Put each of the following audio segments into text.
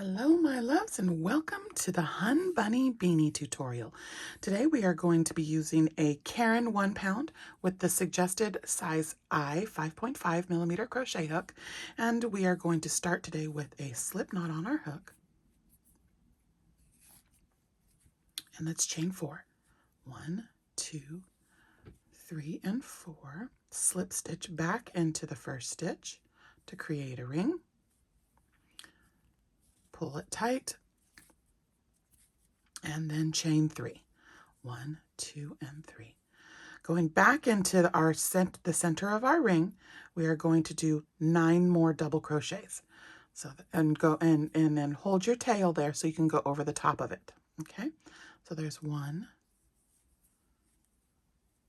Hello my loves and welcome to the Honey Bunny Beanie tutorial. Today we are going to be using a Karen 1 pound with the suggested size I 5.5 millimeter crochet hook, and we are going to start today with a slip knot on our hook. And let's chain 4. 1, 2, 3, and 4. Slip stitch back into the first stitch to create a ring. Pull it tight, and then chain 3. 1, 2, and 3. Going back into the center of our ring, we are going to do 9 more double crochets. So and then hold your tail there so you can go over the top of it. Okay, so there's 1,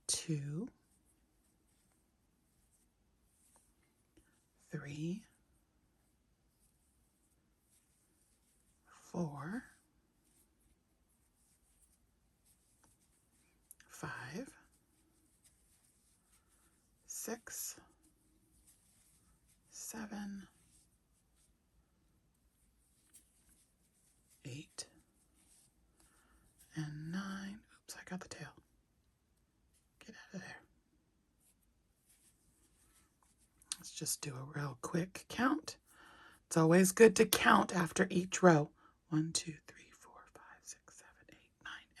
2, 3, 4, 5, 6, 7, 8, and 9. Oops, I got the tail. Get out of there. Let's just do a real quick count. It's always good to count after each row. 1, 2, 3, 4, 5, 6, 7, 8,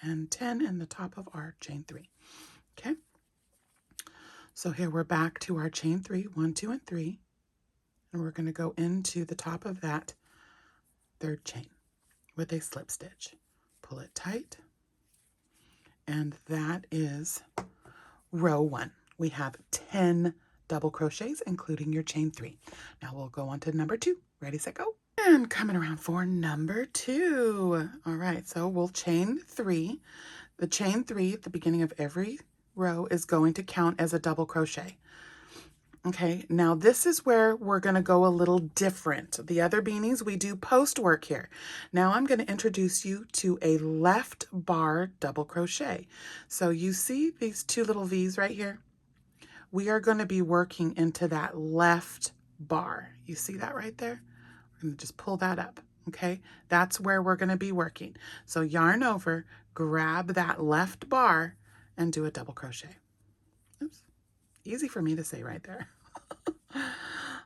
9, and 10 in the top of our chain 3. Okay, so here we're back to our chain 3, 1, 2, and 3, and we're going to go into the top of that third chain with a slip stitch. Pull it tight, and that is row 1. We have 10 double crochets, including your chain 3. Now we'll go on to number 2. Ready, set, go. And coming around for number 2. All right, so we'll chain 3. The chain 3 at the beginning of every row is going to count as a double crochet. Okay, now this is where we're going to go a little different. The other beanies, we do post work here. Now I'm going to introduce you to a left bar double crochet. So you see these 2 little V's right here? We are going to be working into that left bar. You see that right there? We're going to just pull that up, okay? That's where we're going to be working. So yarn over, grab that left bar, and do a double crochet. Oops, easy for me to say right there.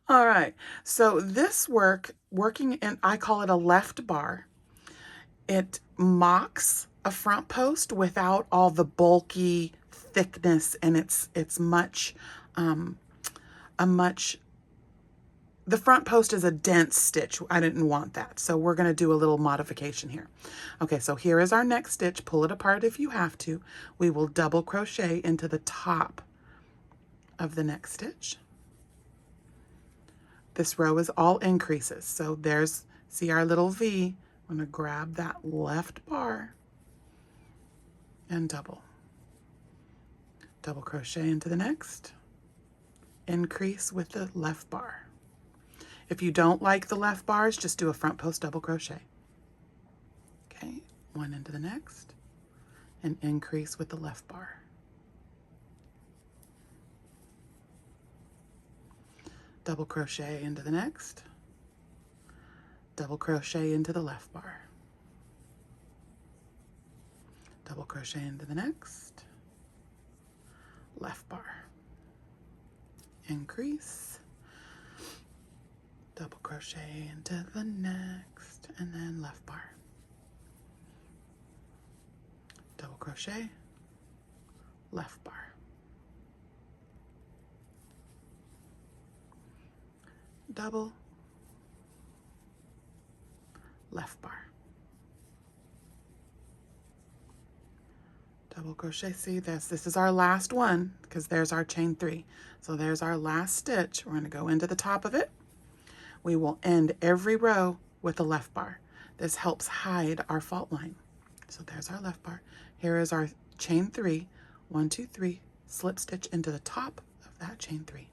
All right, so this working in, I call it a left bar. It mocks a front post without all the bulky thickness, and it's much, the front post is a dense stitch. I didn't want that, so we're going to do a little modification here. Okay, so here is our next stitch. Pull it apart if you have to. We will double crochet into the top of the next stitch. This row is all increases, so there's, see our little V. I'm going to grab that left bar and double crochet into the next, increase with the left bar. If you don't like the left bars, just do a front post double crochet. Okay, 1 into the next, and increase with the left bar. Double crochet into the next, double crochet into the left bar, double crochet into the next, left bar, increase, double crochet into the next, and then left bar, double crochet, left bar, double, left bar, double crochet. See this is our last one because there's our chain 3. So there's our last stitch. We're going to go into the top of it. We will end every row with a left bar. This helps hide our fault line. So there's our left bar. Here is our chain 3. 1, 2, 3. Slip stitch into the top of that chain 3.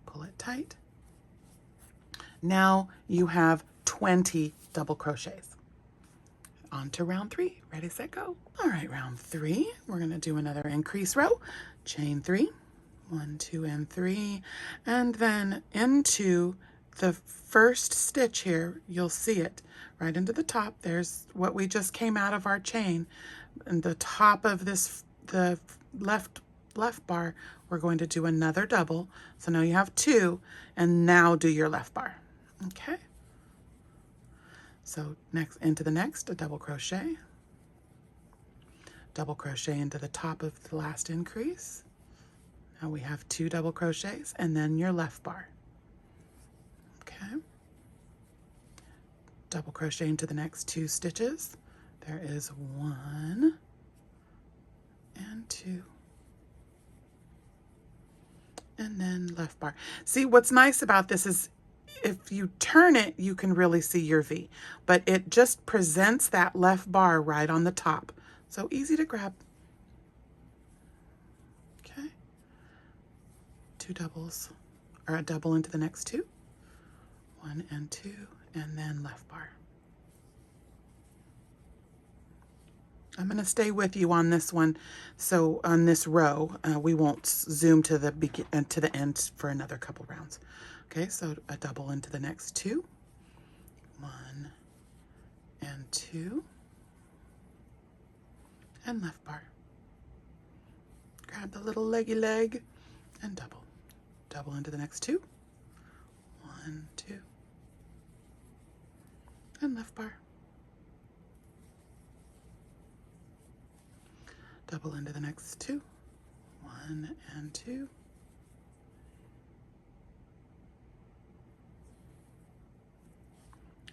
Pull it tight. Now you have 20 double crochets. On to round 3. Ready, set, go. All right, round 3. We're going to do another increase row. Chain 3. 1, 2, and 3. And then into the first stitch here, you'll see it right into the top. There's what we just came out of our chain. And the top of this, the left bar, we're going to do another double. So now you have 2, and now do your left bar. Okay. So next, into the next, a double crochet into the top of the last increase. Now we have 2 double crochets and then your left bar. Okay. Double crochet into the next 2 stitches. There is 1 and 2. And then left bar. See, what's nice about this is if you turn it, you can really see your V, but it just presents that left bar right on the top. So easy to grab. Okay. 2 doubles, or a double into the next 2. 1 and 2, and then left bar. I'm going to stay with you on this one. So on this row, we won't zoom to the end for another couple rounds. Okay, so a double into the next 2. 1 and 2, and left bar. Grab the little leggy leg and double. Double into the next 2. 1, 2, and left bar. Double into the next 2. 1 and 2.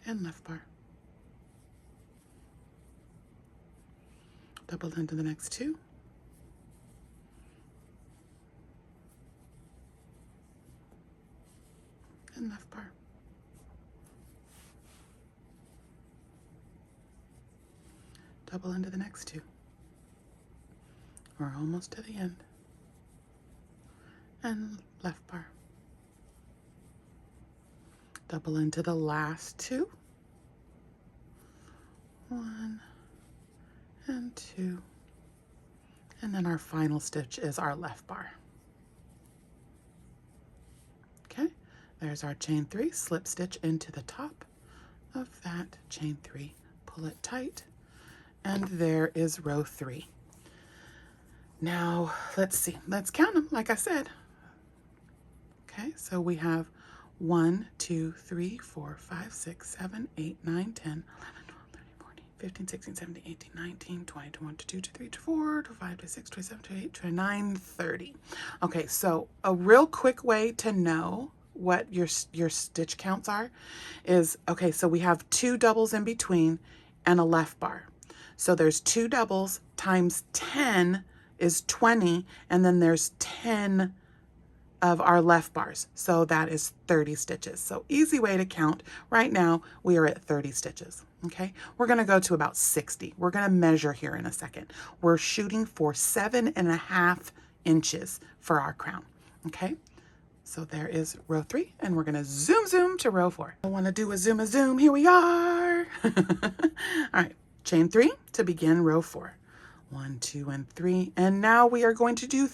And left bar. Double into the next 2. And left bar. Double into the next 2. We're almost to the end. And left bar. Double into the last 2. 1 and 2. And then our final stitch is our left bar. Okay, there's our chain 3, slip stitch into the top of that chain 3, pull it tight, and there is row 3. Now, let's see, let's count them like I said. Okay, so we have 1, 2, 3, 4, 5, 6, 7, 8, 9, 10, 11, 12, 13, 14, 15, 16, 17, 18, 19, 20, 21, 22, 23, 24, 25, 26, 27, 28, 29, 30. Okay, so a real quick way to know what your stitch counts are is, okay, so we have 2 doubles in between and a left bar. So there's 2 doubles times 10 is 20, and then there's 10 of our left bars. So that is 30 stitches. So easy way to count. Right now, we are at 30 stitches. Okay, we're going to go to about 60. We're going to measure here in a second. We're shooting for 7.5 inches for our crown. Okay, so there is row 3, and we're going to zoom to row 4. I want to do a zoom. Here we are. All right, chain 3 to begin row 4. 1, 2, and 3. And now we are going to do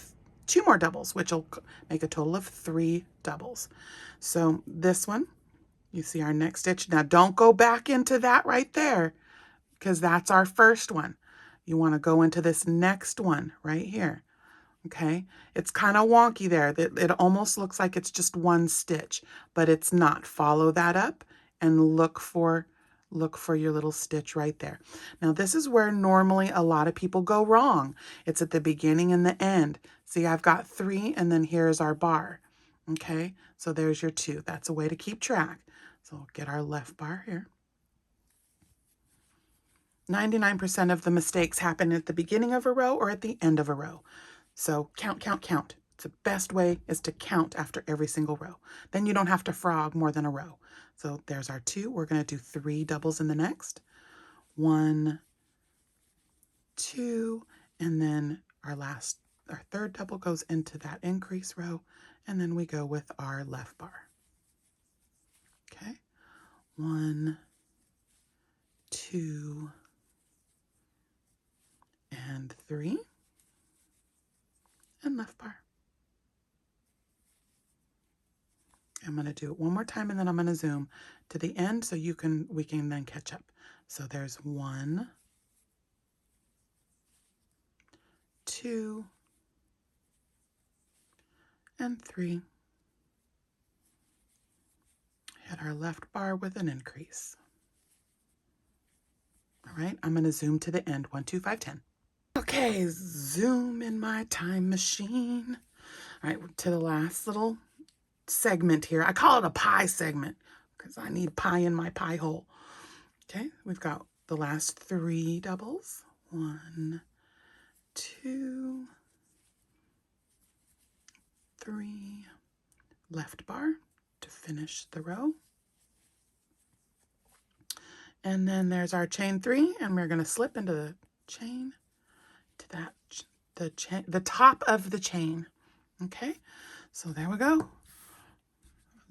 2 more doubles, which will make a total of 3 doubles. So this one, you see our next stitch. Now don't go back into that right there, because that's our first one. You want to go into this next one right here. Okay, it's kind of wonky there. It almost looks like it's just 1 stitch, but it's not. Follow that up and look for your little stitch right there. Now this is where normally a lot of people go wrong. It's at the beginning and the end. See, I've got 3, and then here's our bar. Okay, so there's your 2. That's a way to keep track. So we'll get our left bar here. 99% of the mistakes happen at the beginning of a row or at the end of a row. So count. The best way is to count after every single row. Then you don't have to frog more than a row. So there's our 2. We're going to do 3 doubles in the next. 1, 2, and then our third double goes into that increase row, and then we go with our left bar. Okay, 1, 2, and 3, and left bar. I'm going to do it one more time and then I'm going to zoom to the end so we can then catch up. So there's 1, 2, and 3. Hit our left bar with an increase. All right, I'm going to zoom to the end. 1, 2, 5, 10. Okay, zoom in my time machine. All right, to the last little segment here. I call it a pie segment because I need pie in my pie hole. Okay, we've got the last 3 doubles. 1, 2, 3. Left bar to finish the row. And then there's our chain 3, and we're going to slip into the chain to the top of the chain. Okay, so there we go.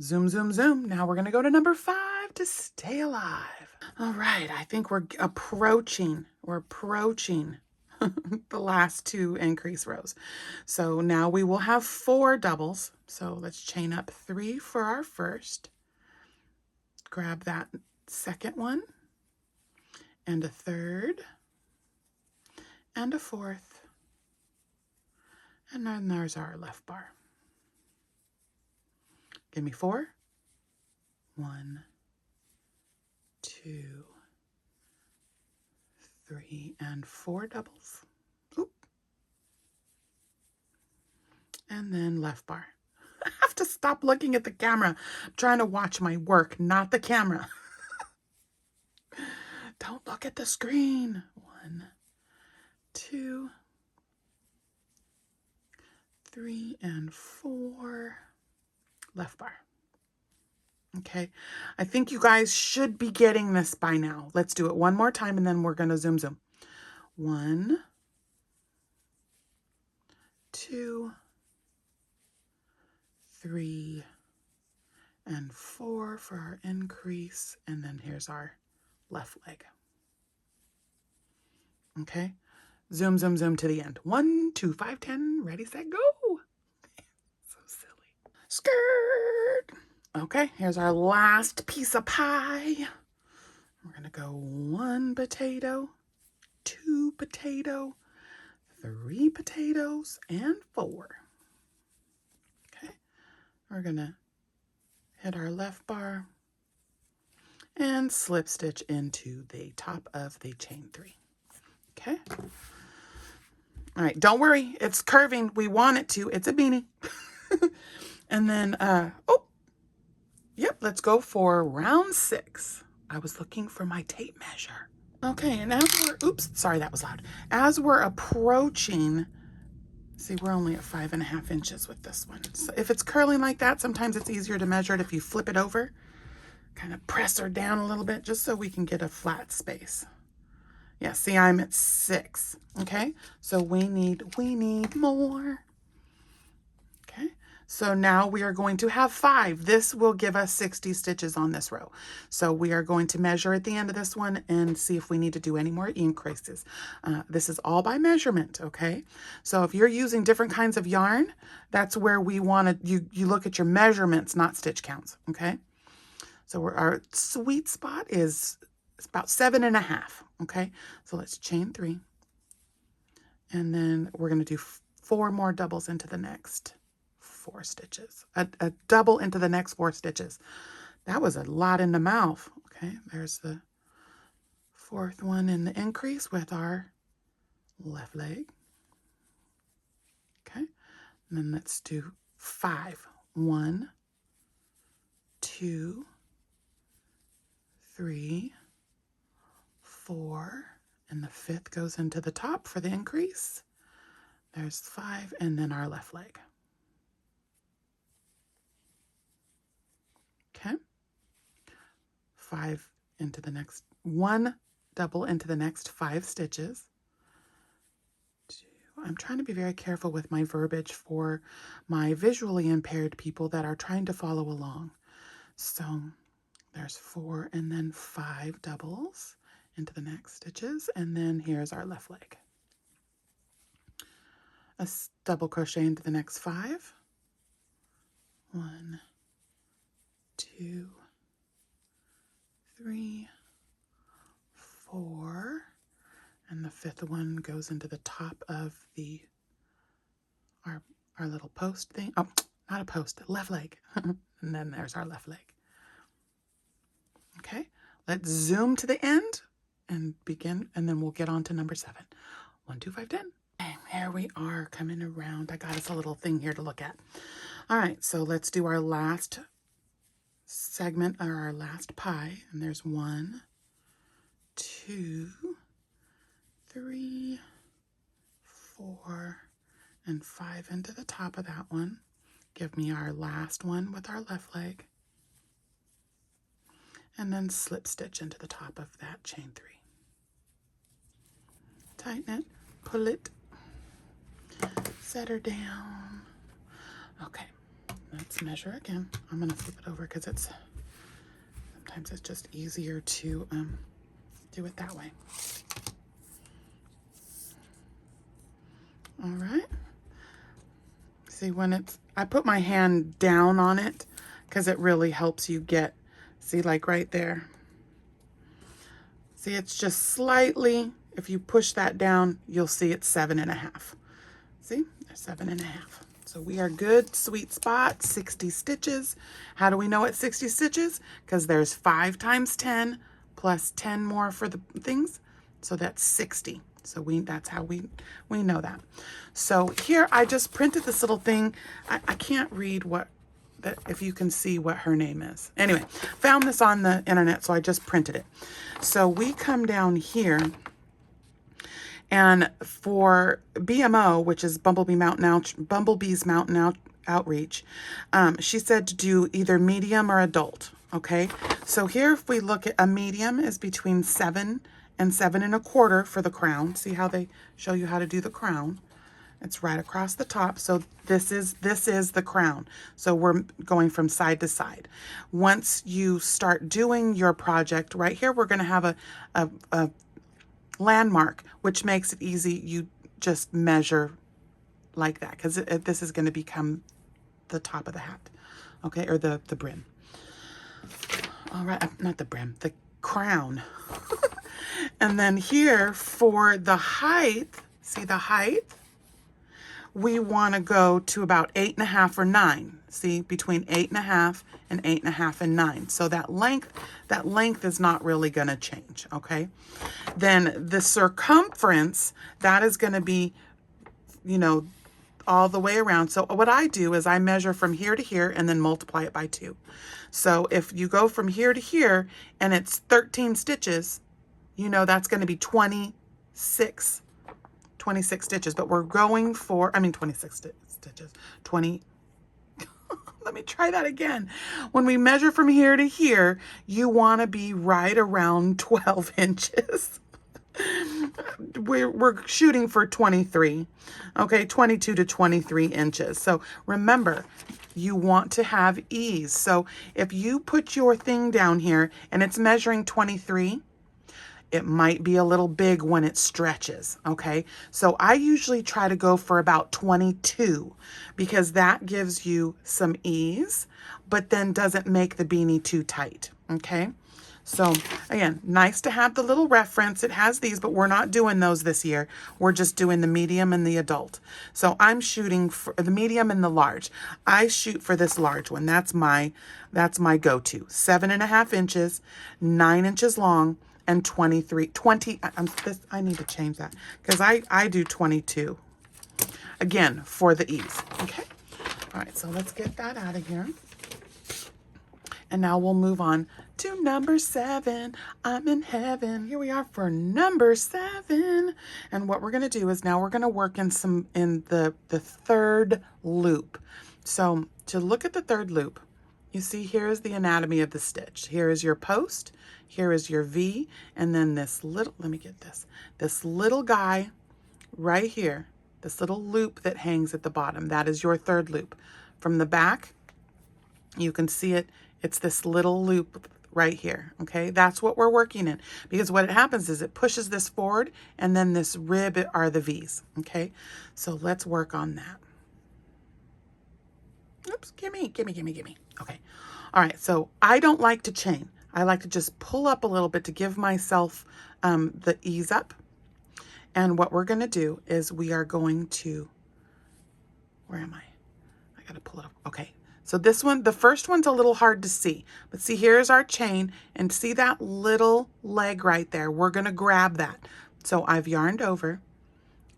Zoom, zoom, zoom. Now we're going to go to number 5 to stay alive. All right, I think we're approaching the last 2 increase rows. So now we will have 4 doubles. So let's chain up 3 for our first. Grab that second one, and a third, and a fourth. And then there's our left bar. Give me 4. 1, 2, 3, and 4 doubles. Oop. And then left bar. I have to stop looking at the camera. I'm trying to watch my work, not the camera. Don't look at the screen. 1, 2, 3, and 4. Left bar. Okay, I think you guys should be getting this by now. Let's do it one more time and then we're going to zoom, zoom. 1, 2, 3, and 4 for our increase. And then here's our left leg. Okay, zoom, zoom, zoom to the end. 1, 2, 5, 10, ready, set, go. So silly. Skirt. Okay, here's our last piece of pie. We're going to go 1 potato, 2 potato, 3 potatoes, and 4. Okay, we're going to hit our left bar and slip stitch into the top of the chain 3. Okay. All right, don't worry, it's curving. We want it to. It's a beanie. And then, yep, let's go for round 6. I was looking for my tape measure. Okay, and as we're, oops, sorry, that was loud. As we're approaching, see, we're only at 5.5 inches with this one. So if it's curling like that, sometimes it's easier to measure it if you flip it over. Kind of press her down a little bit just so we can get a flat space. Yeah, see, I'm at 6. Okay, so we need more. Okay, so now we are going to have 5. This will give us 60 stitches on this row. So we are going to measure at the end of this one and see if we need to do any more increases. This is all by measurement, okay? So if you're using different kinds of yarn, that's where we want to, you look at your measurements, not stitch counts, okay? So our sweet spot is about 7.5, okay? So let's chain 3. And then we're going to do 4 more doubles into the next 4 stitches. A double into the next 4 stitches. That was a lot in the mouth. Okay, there's the 4th one in the increase with our left leg. Okay, and then let's do 5. 1, 2, 3, 4, and the 5th goes into the top for the increase. There's 5, and then our left leg. Okay, 5 into the next, 1 double into the next 5 stitches. 2, I'm trying to be very careful with my verbiage for my visually impaired people that are trying to follow along. So there's 4 and then 5 doubles into the next stitches, and then here's our left leg. A double crochet into the next 5. 1, 2, 3, 4, and the 5th one goes into the top of the our little post thing. Oh, not a post, left leg. And then there's our left leg. Okay, let's zoom to the end and begin, and then we'll get on to number 7. 1, 2, 5, 10. Okay, here we are coming around. I got us a little thing here to look at. All right, so let's do our last segment, or our last pie. And there's 1, 2, 3, 4, and 5 into the top of that one. Give me our last one with our left leg. And then slip stitch into the top of that chain 3. Tighten it, pull it, set her down. Okay, let's measure again. I'm gonna flip it over because sometimes it's just easier to do it that way. All right. See, when I put my hand down on it because it really helps you get, see, like right there. See, it's just slightly, if you push that down, you'll see it's 7.5. See, there's 7.5. So we are good, sweet spot, 60 stitches. How do we know it's 60 stitches? Because there's 5 times 10 plus 10 more for the things. So that's 60. So that's how we know that. So here I just printed this little thing. I can't read if you can see what her name is. Anyway, found this on the internet, so I just printed it. So we come down here, and for BMO, which is Bumblebee's Mountain Outreach, she said to do either medium or adult. Okay, so here if we look at a medium is between 7 and 7.25 for the crown. See how they show you how to do the crown? It's right across the top. So this is the crown. So we're going from side to side. Once you start doing your project right here, we're going to have a landmark, which makes it easy. You just measure like that because this is going to become the top of the hat. Okay, or the brim. All right, not the brim, the crown. And then here for the height, see the height? We want to go to about 8.5 or 9. See, between 8.5 and 8.5 and 9. So that length is not really going to change, okay? Then the circumference, that is going to be, you know, all the way around. So what I do is I measure from here to here and then multiply it by 2. So if you go from here to here and it's 13 stitches, you know that's going to be 26 stitches, but we're going for, 26 stitches, 20. Let me try that again. When we measure from here to here, you want to be right around 12 inches. We're shooting for 23, okay, 22 to 23 inches. So remember, you want to have ease. So if you put your thing down here and it's measuring 23, it might be a little big when it stretches, okay? So I usually try to go for about 22 because that gives you some ease, but then doesn't make the beanie too tight, okay? So again, nice to have the little reference. It has these, but we're not doing those this year. We're just doing the medium and the adult. So I'm shooting for the medium and the large. I shoot for this large one. That's my go-to. 7.5 inches, 9 inches long, and 20, I need to change that because I do 22. Again, for the ease, okay? All right, so let's get that out of here. And now we'll move on to number 7. I'm in heaven. Here we are for number 7. And what we're going to do is now we're going to work in the third loop. So to look at the third loop, you see here is the anatomy of the stitch. Here is your post, here is your V, and then this little, let me get this little guy right here, this little loop that hangs at the bottom. That is your third loop. From the back, you can see it. It's this little loop right here, okay? That's what we're working in because what happens is it pushes this forward and then this rib are the V's, okay? So let's work on that. Oops, gimme. Okay. All right, so I don't like to chain. I like to just pull up a little bit to give myself the ease up. And what we're going to do is we are going to, where am I? I got to pull it up. Okay, so this one, the first one's a little hard to see. But see, here's our chain. And see that little leg right there? We're going to grab that. So I've yarned over.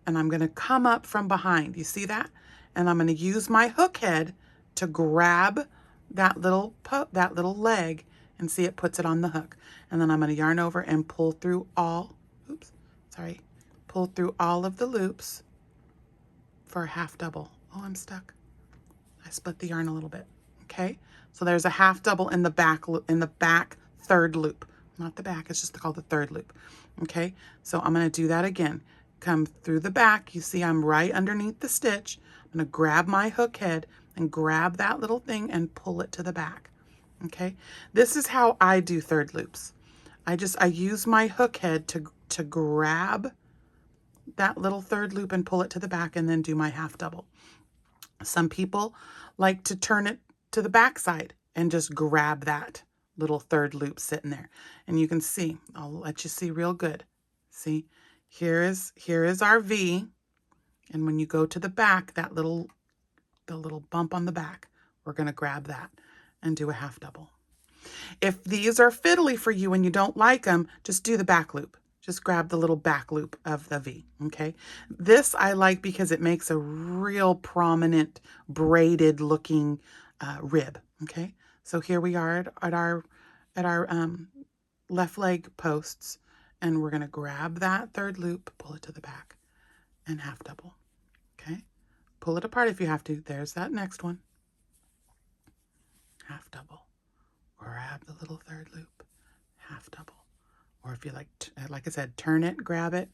And I'm going to come up from behind. You see that? And I'm going to use my hook head to grab that little leg, and see, it puts it on the hook. And then I'm going to yarn over and pull through all, pull through all of the loops for a half double. Oh, I'm stuck. I split the yarn a little bit. Okay, so there's a half double in the back third loop. Not the back, it's just called the third loop. Okay, so I'm going to do that again. Come through the back. You see I'm right underneath the stitch. I'm going to grab my hook head and grab that little thing and pull it to the back. Okay, this is how I do third loops. I use my hook head to grab that little third loop and pull it to the back, and then do my half double. Some people like to turn it to the back side and just grab that little third loop sitting there. And you can see, I'll let you see real good. See? Here is our V, and when you go to the back, the little bump on the back, we're going to grab that and do a half double. If these are fiddly for you and you don't like them, just do the back loop. Just grab the little back loop of the V, okay? This I like because it makes a real prominent braided looking rib, okay? So here we are at our left leg posts. And we're going to grab that third loop, pull it to the back, and half double. Okay? Pull it apart if you have to. There's that next one. Half double. Grab the little third loop, half double. Or if you like I said, turn it, grab it.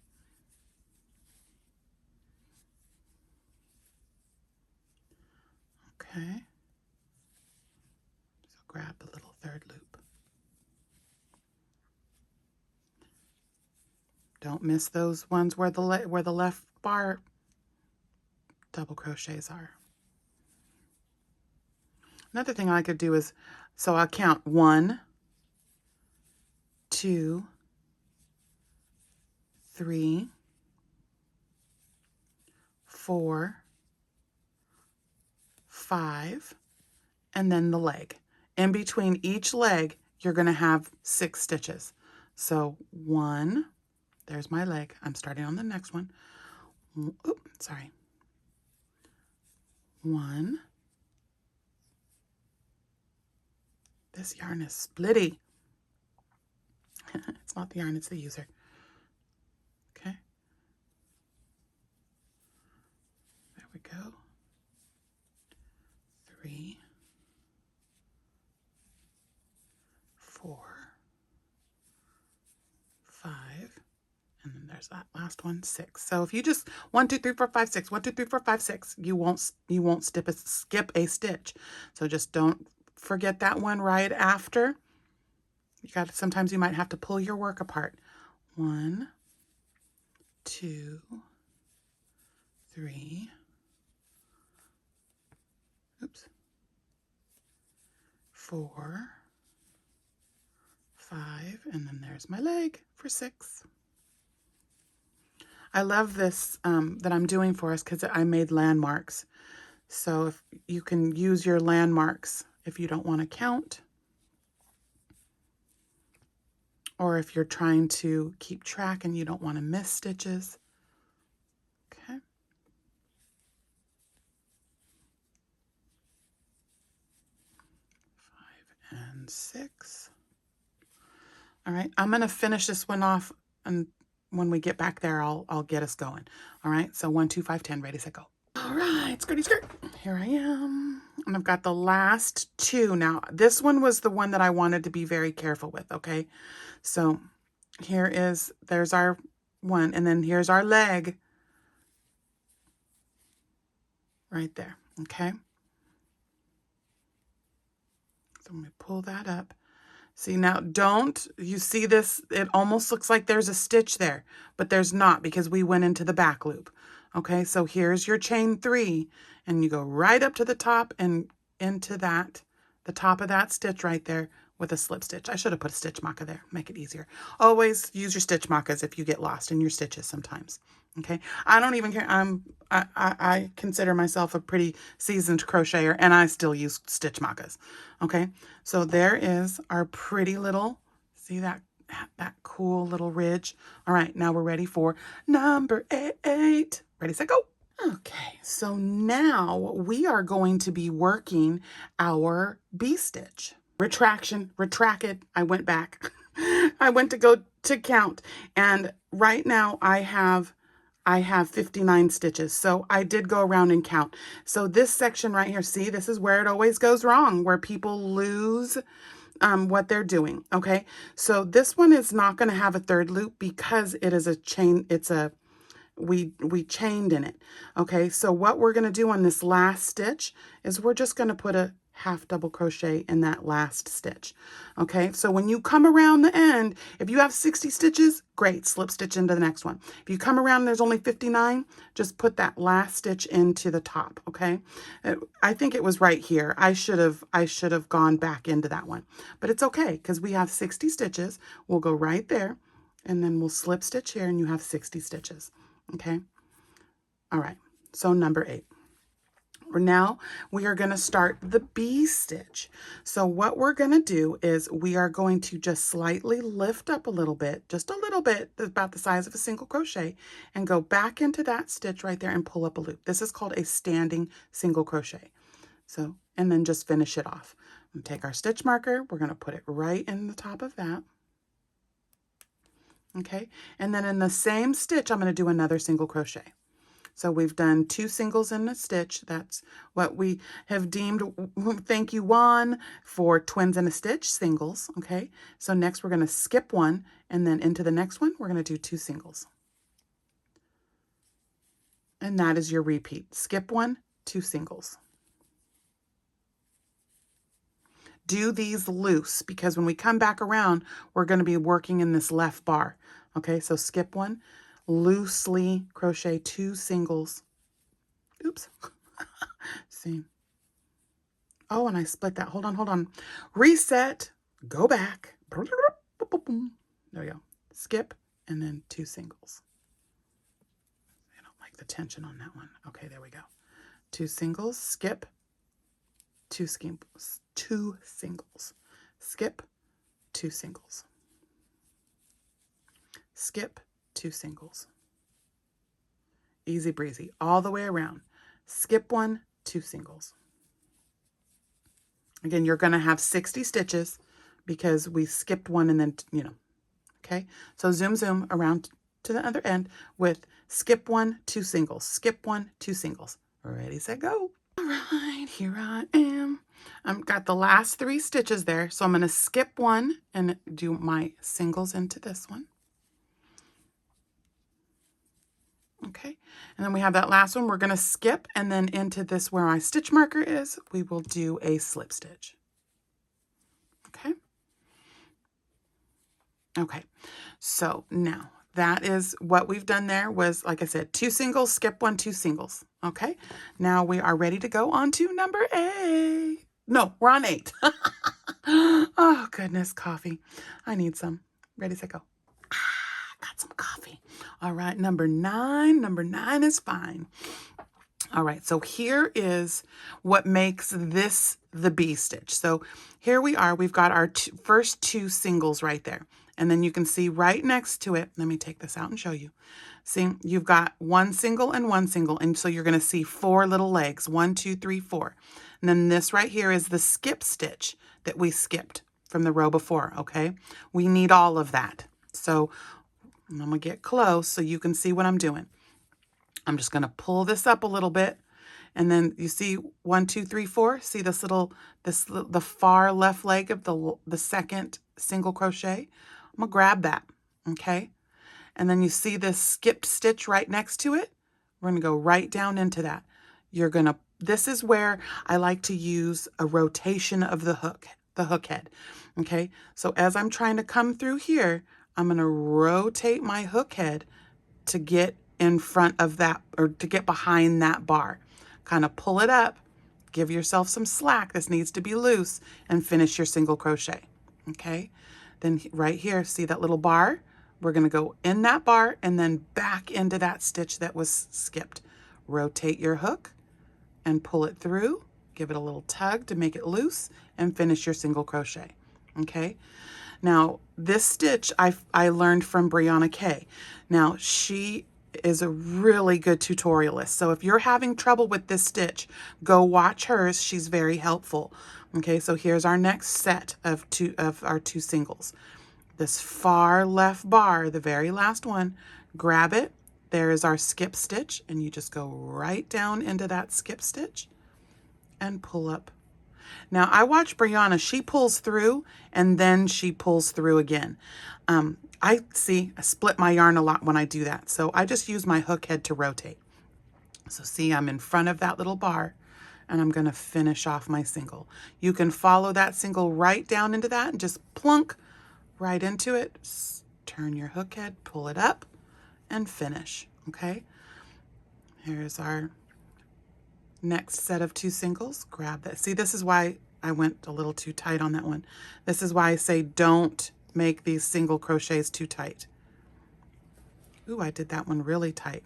Okay? So grab the little third loop. Don't miss those ones where the left bar double crochets are. Another thing I could do is, so I'll count 1, 2, 3, 4, 5, and then the leg. In between each leg, you're going to have 6 stitches. So 1, there's my leg. I'm starting on the next one. Oop, sorry. 1. This yarn is splitty. It's not the yarn, it's the user. Okay. There we go. 3, 4, 5, and then there's that last one, 6. So if you just 1, 2, 3, 4, 5, 6, 1, 2, 3, 4, 5, 6, you won't skip a stitch. So just don't forget that one right after. Sometimes you might have to pull your work apart. 1, 2, 3. Oops. 4, 5, and then there's my leg for 6. I love this that I'm doing for us because I made landmarks. So if you can use your landmarks if you don't want to count, or if you're trying to keep track and you don't want to miss stitches. Okay. 5 and 6. All right, I'm going to finish this one off, and when we get back there, I'll get us going. All right, so 1, 2, 5, 10, ready, set, go. All right, skirty skirt. Here I am. And I've got the last 2. Now, this one was the one that I wanted to be very careful with, okay? So there's our one, and then here's our leg right there, okay? So I'm going to pull that up. See, now you see this? It almost looks like there's a stitch there, but there's not because we went into the back loop. Okay, so here's your chain 3, and you go right up to the top and into the the top of that stitch right there with a slip stitch. I should have put a stitch marker there, make it easier. Always use your stitch markers if you get lost in your stitches sometimes. Okay, I don't even care. I consider myself a pretty seasoned crocheter, and I still use stitch markers. Okay, so there is our pretty little, see that cool little ridge. All right, now we're ready for number 8. Ready, set, go. Okay, so now we are going to be working our bee stitch. Retraction, retracted, I went back. I went to go to count, and right now I have 59 stitches. So I did go around and count. So this section right here, see, this is where it always goes wrong, where people lose what they're doing. Okay, so this one is not going to have a third loop because it is a chain. It's a we chained in it. Okay, so what we're going to do on this last stitch is we're just going to put a half double crochet in that last stitch. Okay, so when you come around the end, if you have 60 stitches, great, slip stitch into the next one. If you come around and there's only 59, just put that last stitch into the top. Okay, I think it was right here. I should have gone back into that one, but it's okay because we have 60 stitches. We'll go right there, and then we'll slip stitch here, and you have 60 stitches. Okay, all right, so number 8. Now we are going to start the bee stitch. So what we're going to do is we are going to just slightly lift up a little bit, just a little bit, about the size of a single crochet, and go back into that stitch right there and pull up a loop. This is called a standing single crochet. So, and then just finish it off. We'll take our stitch marker, we're going to put it right in the top of that. Okay, and then in the same stitch, I'm going to do another single crochet. So we've done 2 singles in a stitch. That's what we have deemed, thank you, Juan, for twins in a stitch, singles. Okay, so next we're going to skip one, and then into the next one, we're going to do 2 singles. And that is your repeat. Skip one, 2 singles. Do these loose because when we come back around, we're going to be working in this left bar. Okay, so skip one, loosely crochet 2 singles. Oops. See. Oh, and I split that. Hold on. Reset. Go back. There we go. Skip and then 2 singles. I don't like the tension on that one. Okay, there we go. 2 singles. Skip. 2 singles. 2 singles. Skip. 2 singles. Skip. 2 singles. Easy breezy all the way around. Skip one, 2 singles. Again, you're going to have 60 stitches because we skipped one and then, you know, okay? So zoom around to the other end with skip one, 2 singles. Skip one, 2 singles. Ready, set, go. All right, here I am. I've got the last 3 stitches there. So I'm going to skip one and do my singles into this one. Okay, and then we have that last one. We're going to skip, and then into this where my stitch marker is, we will do a slip stitch. Okay. Okay, so now that is what we've done there was, like I said, 2 singles, skip one, 2 singles. Okay, now we are ready to go on to number 8. No, we're on 8. Oh, goodness, coffee. I need some. Ready, set, go. Got some coffee. All right, number 9. Number 9 is fine. All right, so here is what makes this the bee stitch. So here we are. We've got our first 2 singles right there. And then you can see right next to it, let me take this out and show you. See, you've got 1 single and 1 single. And so you're going to see 4 little legs, 1, 2, 3, 4. And then this right here is the skip stitch that we skipped from the row before, okay? We need all of that. So I'm going to get close so you can see what I'm doing. I'm just going to pull this up a little bit. And then you see 1, 2, 3, 4. See this little, the far left leg of the second single crochet? I'm going to grab that, okay? And then you see this skip stitch right next to it? We're going to go right down into that. This is where I like to use a rotation of the hook head, okay? So as I'm trying to come through here, I'm going to rotate my hook head to get in front of that, or to get behind that bar. Kind of pull it up give yourself some slack. This needs to be loose, and finish your single crochet. Okay, then right here, see that little bar? We're going to go in that bar and then back into that stitch that was skipped. Rotate your hook and pull it through. Give it a little tug to make it loose and finish your single crochet. Okay, now this stitch I learned from Brianna Kay. Now she is a really good tutorialist, so if you're having trouble with this stitch, go watch hers. She's very helpful. Okay, so here's our next set of our two singles. This far left bar, the very last one, grab it. There is our skip stitch, and you just go right down into that skip stitch and pull up. Now I watch Brianna, she pulls through and then she pulls through again. I split my yarn a lot when I do that, so I just use my hook head to rotate. So see, I'm in front of that little bar and I'm going to finish off my single. You can follow that single right down into that and just plunk right into it. Turn your hook head, pull it up, and finish. Okay, here's our next set of two singles. Grab that. See, this is why I went a little too tight on that one. This is why I say don't make these single crochets too tight. Ooh, I did that one really tight.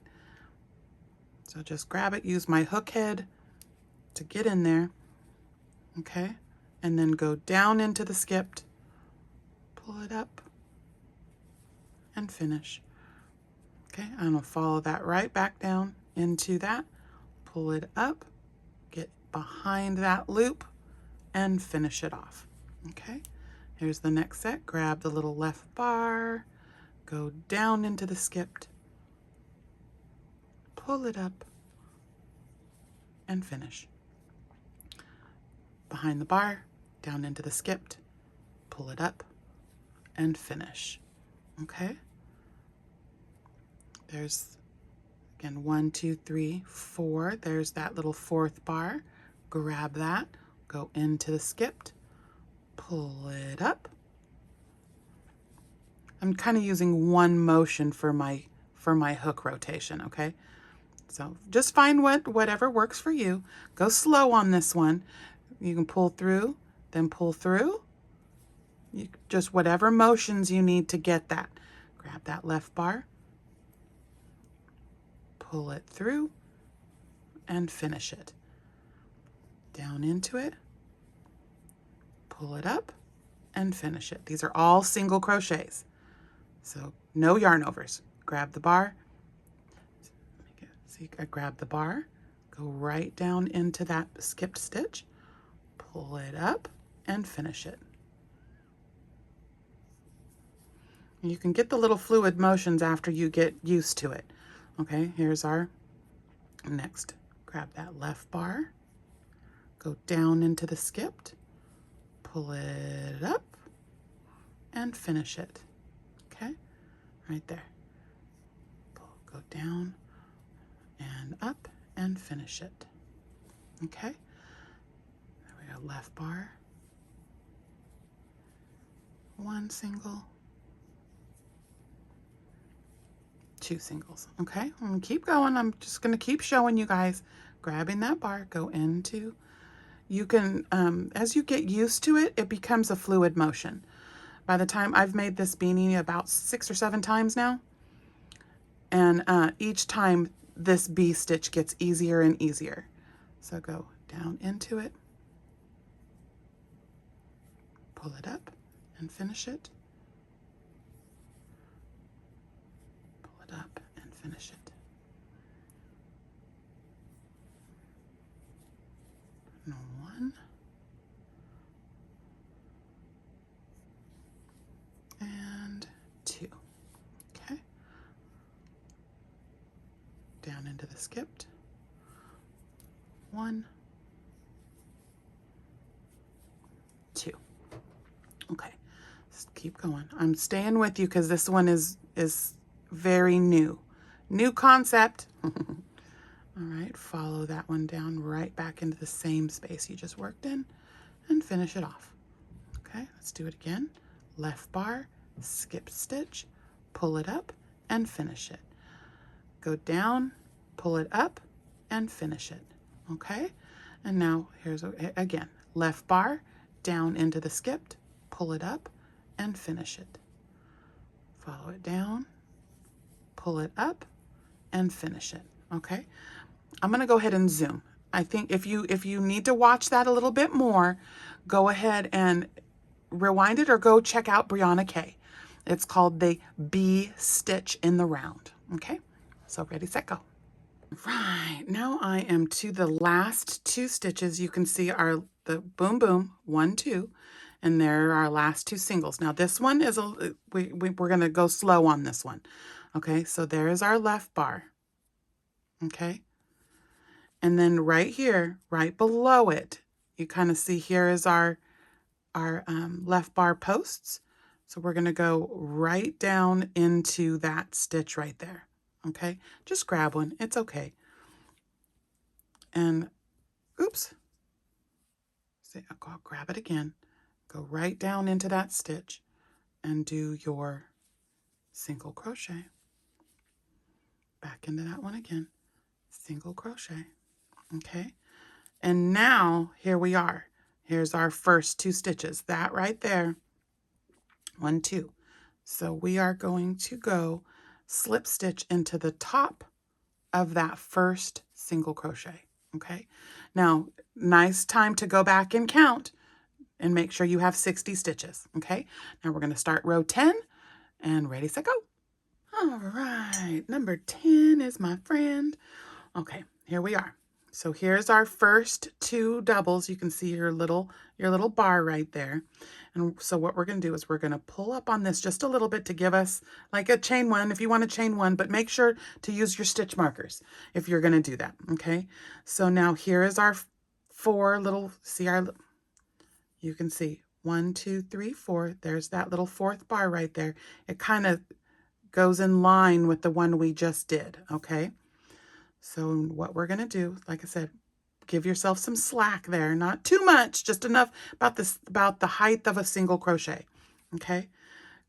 So just grab it, use my hook head to get in there. Okay, and then go down into the skipped, pull it up, and finish. Okay, I'm going to follow that right back down into that, pull it up, get behind that loop, and finish it off. Okay, here's the next set. Grab the little left bar, go down into the skipped, pull it up, and finish. Behind the bar, down into the skipped, pull it up, and finish. Okay, there's again 1, 2, 3, 4. There's that little fourth bar. Grab that, go into the skipped, pull it up. I'm kind of using one motion for my hook rotation. Okay, so just find whatever works for you. Go slow on this one. You can pull through, then pull through. Just whatever motions you need to get that. Grab that left bar, pull it through, and finish it. Down into it, pull it up, and finish it. These are all single crochets, so no yarn overs. Grab the bar. See, I grab the bar, go right down into that skipped stitch, pull it up, and finish it. You can get the little fluid motions after you get used to it. Okay, here's our next. Grab that left bar, go down into the skipped, pull it up, and finish it. Okay, right there. Go down and up and finish it. Okay, there we go. Left bar, one single, two singles. Okay, I'm gonna keep going. I'm just gonna keep showing you guys. Grabbing that bar, go into, you can, as you get used to it, it becomes a fluid motion. By the time I've made this beanie about 6 or 7 times now, and each time this bee stitch gets easier and easier. So go down into it, pull it up, and finish it. Up and finish it. And 1 and 2. Okay. Down into the skipped. 1, 2. Okay. Just keep going. I'm staying with you because this one is very new concept. All right, follow that one down right back into the same space you just worked in and finish it off. Okay, let's do it again. Left bar, skip stitch, pull it up, and finish it. Go down, pull it up, and finish it. Okay, And now here's again, left bar down into the skipped, pull it up and finish it. Follow it down, pull it up and finish it. Okay, I'm going to go ahead and zoom. I think if you need to watch that a little bit more, go ahead and rewind it or go check out Brianna K. It's called the Bee Stitch in the Round. Okay, so ready, set, go. Right, now I am to the last 2 stitches. You can see the boom boom 1, 2, and there are our last 2 singles. Now this one is we're going to go slow on this one. Okay, so there is our left bar. Okay, and then right here, right below it, you kind of see here is our left bar posts. So we're going to go right down into that stitch right there. Okay, just grab one, it's okay. And oops, see, I'll grab it again, go right down into that stitch and do your single crochet. Back into that one again, single crochet. Okay, and now here we are. Here's our first 2 stitches, that right there, 1, 2. So we are going to go slip stitch into the top of that first single crochet. Okay, now nice time to go back and count and make sure you have 60 stitches. Okay, now we're going to start row 10 and ready, set, go. All right, number 10 is my friend. Okay, here we are. So here's our first 2 doubles. You can see your little bar right there. And so what we're going to do is we're going to pull up on this just a little bit to give us like a chain 1 if you want to chain 1, but make sure to use your stitch markers if you're going to do that. Okay, so now here is our 4 little, you can see 1, 2, 3, 4. There's that little 4th bar right there. It kind of goes in line with the one we just did. Okay, so what we're going to do, like I said, give yourself some slack there, not too much, just enough about the height of a single crochet. Okay,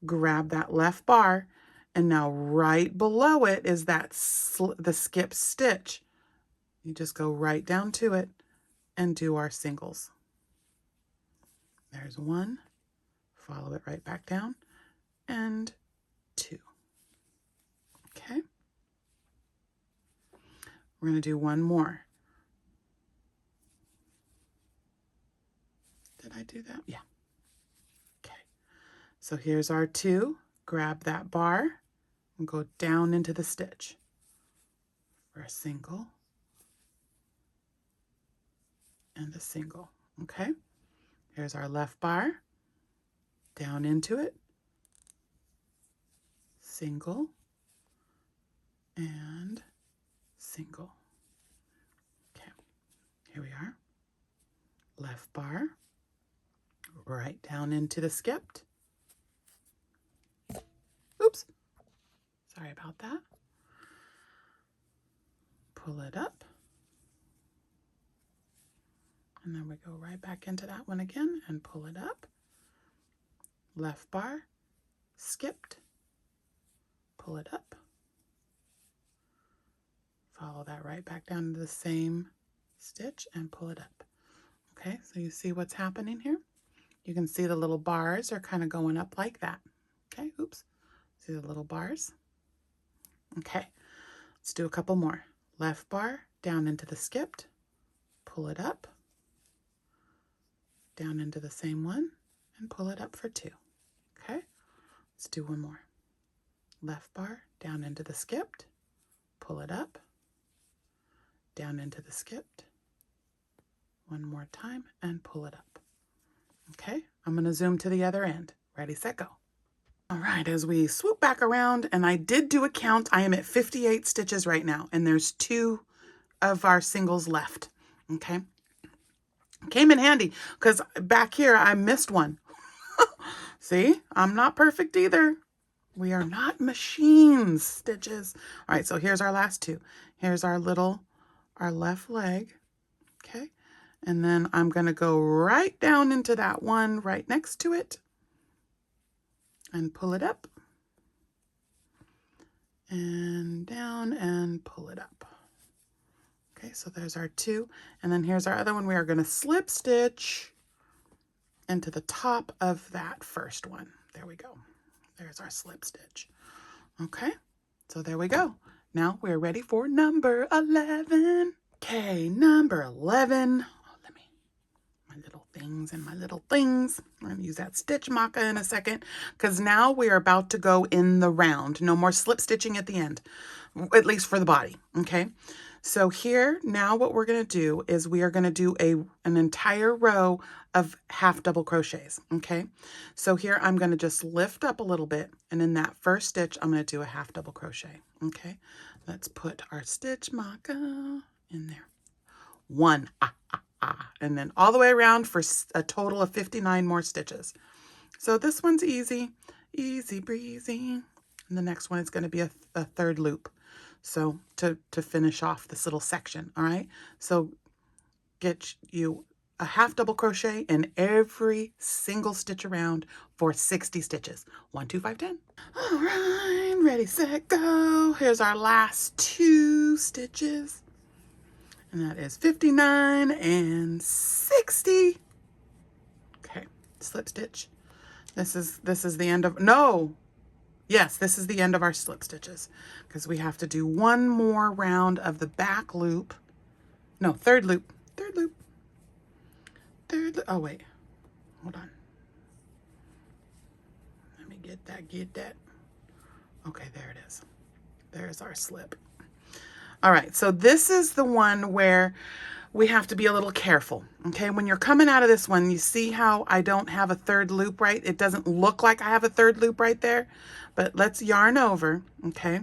grab that left bar, and now right below it is that the skip stitch. You just go right down to it and do our singles. There's 1, follow it right back down, and 2. Okay, we're going to do 1 more. Did I do that? Yeah. Okay, so here's our 2. Grab that bar and go down into the stitch for a single and a single. Okay, here's our left bar, down into it, single and single. Okay, here we are, left bar, right down into the skipped. Oops, sorry about that. Pull it up, and then we go right back into that one again and pull it up. Left bar, skipped, pull it up, follow that right back down to the same stitch and pull it up. Okay, so you see what's happening here? You can see the little bars are kind of going up like that. Okay, oops, see the little bars? Okay, let's do a couple more. Left bar, down into the skipped, pull it up, down into the same one, and pull it up for 2. Okay, let's do 1 more. Left bar, down into the skipped, pull it up, down into the skipped, 1 more time, and pull it up. Okay, I'm going to zoom to the other end. Ready, set, go. All right, as we swoop back around, and I did do a count, I am at 58 stitches right now, and there's 2 of our singles left. Okay, came in handy because back here I missed one. See, I'm not perfect either. We are not machines, stitches. All right, so here's our last 2. Here's our left leg. Okay, and then I'm going to go right down into that one right next to it and pull it up and down and pull it up. Okay, so there's our 2. And then here's our other one. We are going to slip stitch into the top of that first one. There we go. There's our slip stitch. Okay, so there we go. Now we're ready for number 11. Okay, number 11. My little things and my little things. I'm going to use that stitch marker in a second because now we are about to go in the round. No more slip stitching at the end, at least for the body. Okay, so here now what we're going to do is we are going to do an entire row of half double crochets. Okay, so here I'm going to just lift up a little bit, and in that first stitch I'm going to do a half double crochet. Okay, let's put our stitch marker in there. 1, and then all the way around for a total of 59 more stitches. So this one's easy, easy breezy. And the next one is going to be a third loop. So to finish off this little section, all right? So get you a half double crochet in every single stitch around for 60 stitches. 1, 2, 5, 10. All right, ready, set, go. Here's our last 2 stitches. And that is 59 and 60. Okay, slip stitch. This is the end of, no. Yes, this is the end of our slip stitches because we have to do one more round of the back loop. No, third loop. Oh, wait. Hold on. Let me get that. Okay, there it is. There's our slip. All right, so this is the one where we have to be a little careful, okay? When you're coming out of this one, you see how I don't have a third loop right? It doesn't look like I have a third loop right there, but let's yarn over, okay?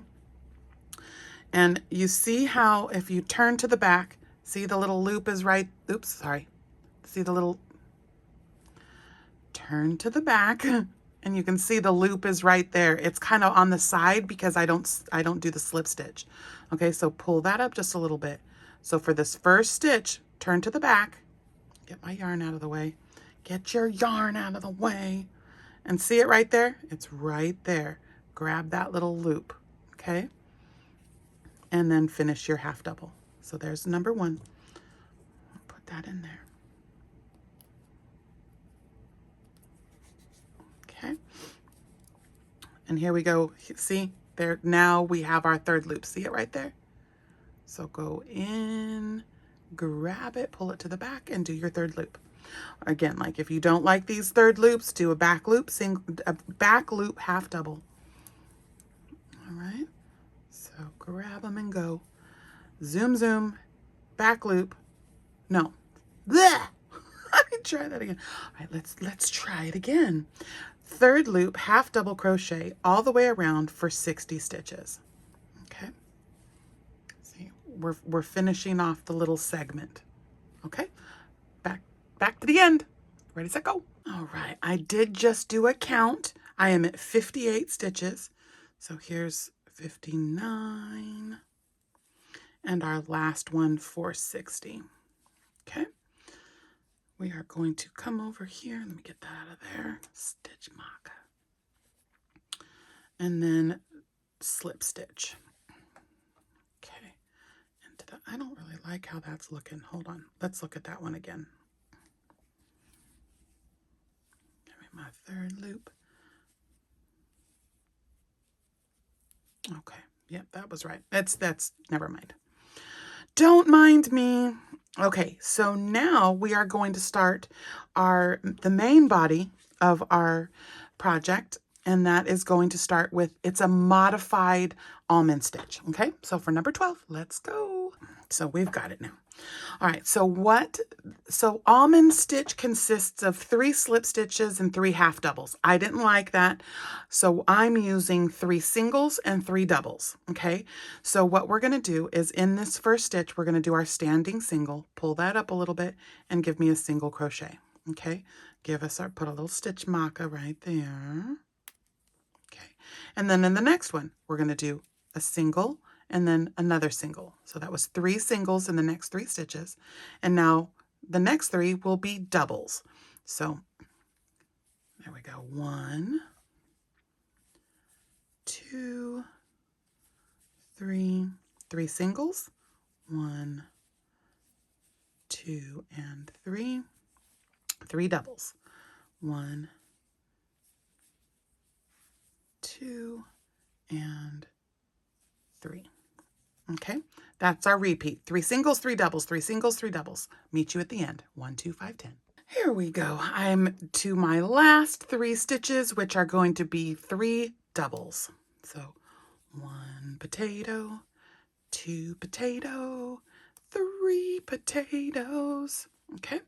And you see how if you turn to the back, see the little loop is right, oops, sorry. See the little, turn to the back, and you can see the loop is right there. It's kind of on the side because I don't do the slip stitch. Okay, so pull that up just a little bit. So for this first stitch, turn to the back, get my yarn out of the way, get your yarn out of the way, and see it right there? It's right there. Grab that little loop, okay? And then finish your half double. So there's number 1. Put that in there. Okay. And here we go. See? There, now we have our third loop. See it right there? So go in, grab it, pull it to the back, and do your third loop. Again, like if you don't like these third loops, do a back loop, a back loop half double. All right. So grab them and go. Zoom, zoom, back loop. No. Blech! Let me try that again. All right, let's try it again. Third loop, half double crochet all the way around for 60 stitches. Okay. See, we're finishing off the little segment. Okay. Back to the end. Ready, set, go. All right, I did just do a count. I am at 58 stitches. So here's 59 and our last one for 60. Okay. We are going to come over here. Let me get that out of there. Stitch marker. And then slip stitch. Okay. I don't really like how that's looking. Hold on. Let's look at that one again. Give me my third loop. Okay. Yep, that was right. That's never mind. Don't mind me. Okay, so now we are going to start the main body of our project, and that is going to start with, it's a modified almond stitch. Okay, so for number 12, let's go. So we've got it now. All right, so almond stitch consists of 3 slip stitches and 3 half doubles. I didn't like that, so I'm using 3 singles and 3 doubles, okay? So what we're gonna do is in this first stitch, we're gonna do our standing single, pull that up a little bit, and give me a single crochet, okay? Put a little stitch marker right there, okay? And then in the next one, we're gonna do a single, and then another single. So that was 3 singles in the next 3 stitches. And now the next 3 will be doubles. So there we go. 1, 2, 3, 3 singles, 1, 2, and 3. 3 doubles. 1, 2, and 3. Okay, that's our repeat. 3 singles, 3 doubles, 3 singles, 3 doubles. Meet you at the end. 1, 2, 5, 10. Here we go. I'm to my last 3 stitches, which are going to be 3 doubles. So 1 potato, 2 potato, 3 potatoes. Okay,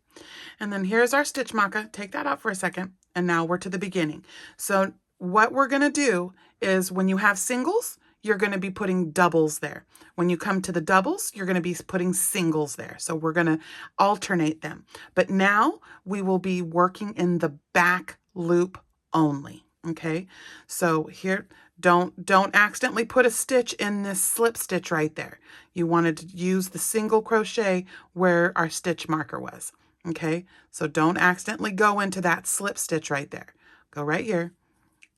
and then here's our stitch marker. Take that out for a second, and now we're to the beginning. So what we're going to do is when you have singles, you're going to be putting doubles there. When you come to the doubles, you're going to be putting singles there. So we're going to alternate them. But now we will be working in the back loop only. Okay, so here, don't accidentally put a stitch in this slip stitch right there. You wanted to use the single crochet where our stitch marker was. Okay, so don't accidentally go into that slip stitch right there. Go right here,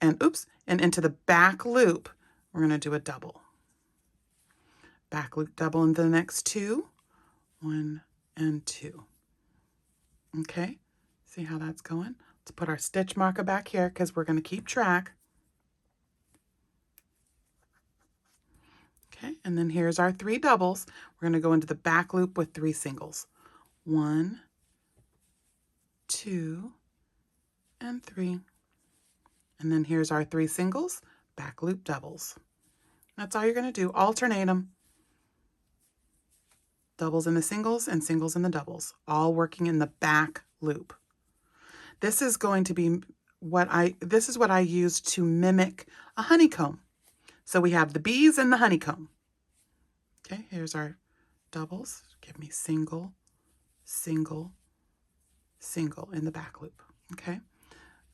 and oops, and into the back loop, we're going to do a double. Back loop double into the next 2, 1 and 2. Okay, see how that's going? Let's put our stitch marker back here because we're going to keep track. Okay, and then here's our 3 doubles. We're going to go into the back loop with 3 singles. 1, 2, and 3. And then here's our 3 singles, back loop doubles. That's all you're going to do. Alternate them. Doubles in the singles and singles in the doubles, all working in the back loop. This is going to be what I use to mimic a honeycomb. So we have the bees and the honeycomb. Okay, here's our doubles. Give me single, single, single in the back loop. Okay,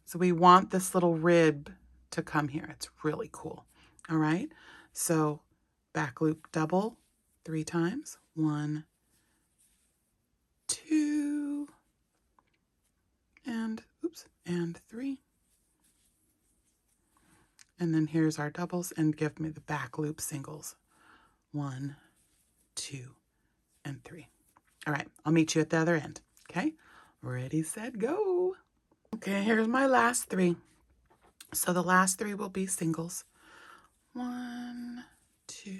so we want this little rib to come here. It's really cool. All right, so back loop double 3 times. 1, 2, and oops, and 3. And then here's our doubles, and give me the back loop singles. 1, 2, and 3. All right, I'll meet you at the other end. Okay, ready, set, go. Okay, here's my last 3. So the last 3 will be singles. 1, 2,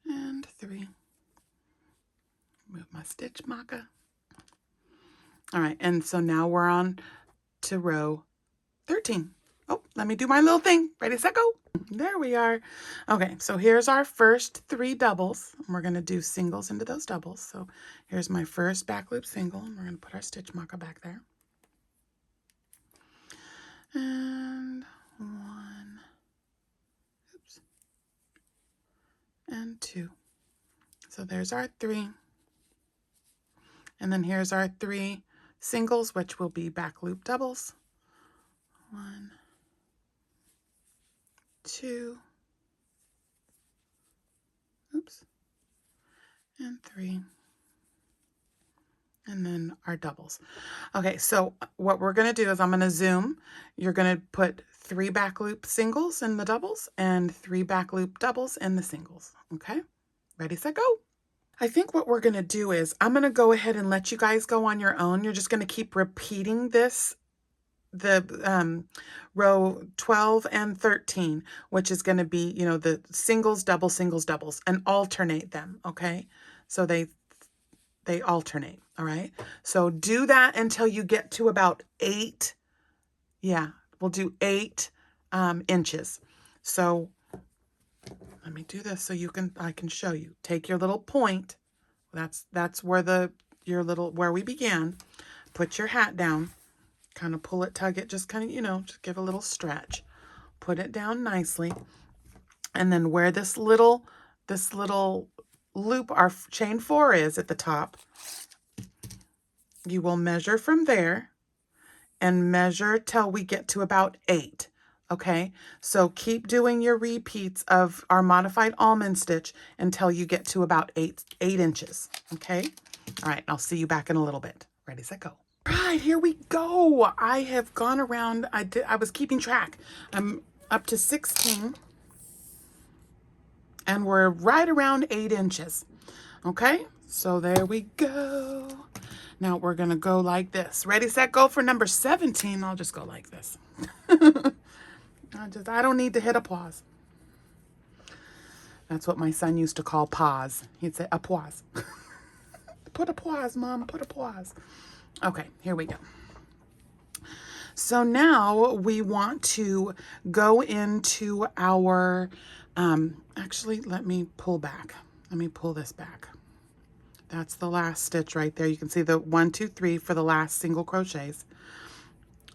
and 3. Move my stitch marker. All right, and so now we're on to row 13. Oh, let me do my little thing. Ready, set, go. There we are. Okay, so here's our first 3 doubles. And we're going to do singles into those doubles. So here's my first back loop single, and we're going to put our stitch marker back there. And 1, oops, and 2. So there's our 3. And then here's our 3 singles, which will be back loop doubles. 1, 2, oops, and 3. And then our doubles. Okay, so what we're going to do is I'm going to zoom. You're going to put 3 back loop singles in the doubles and 3 back loop doubles in the singles. Okay, ready, set, go. I think what we're going to do is I'm going to go ahead and let you guys go on your own. You're just going to keep repeating this, the row 12 and 13, which is going to be, you know, the singles, doubles, singles, doubles, and alternate them, okay? So they alternate, all right? So do that until you get to about 8. Yeah, we'll do 8 inches. So let me do this so I can show you. Take your little point. That's where where we began. Put your hat down. Kind of pull it, tug it, just kind of, you know, just give a little stretch. Put it down nicely. And then where this little loop our chain 4 is at the top, you will measure from there and measure till we get to about 8. Okay, so keep doing your repeats of our modified almond stitch until you get to about 8 inches. Okay, all right, I'll see you back in a little bit. Ready, set, go. All right, here we go. I have gone around. I was keeping track. I'm up to 16, and we're right around 8 inches. Okay, So there we go. Now we're gonna go like this. Ready, set, go for number 17. I'll just go like this. I don't need to hit applause. That's what my son used to call pause. He'd say applause. Put applause, Mom, put applause. Okay, here we go. So now we want to go into our, actually, let me pull back. Let me pull this back. That's the last stitch right there. You can see the 1, 2, 3 for the last single crochets.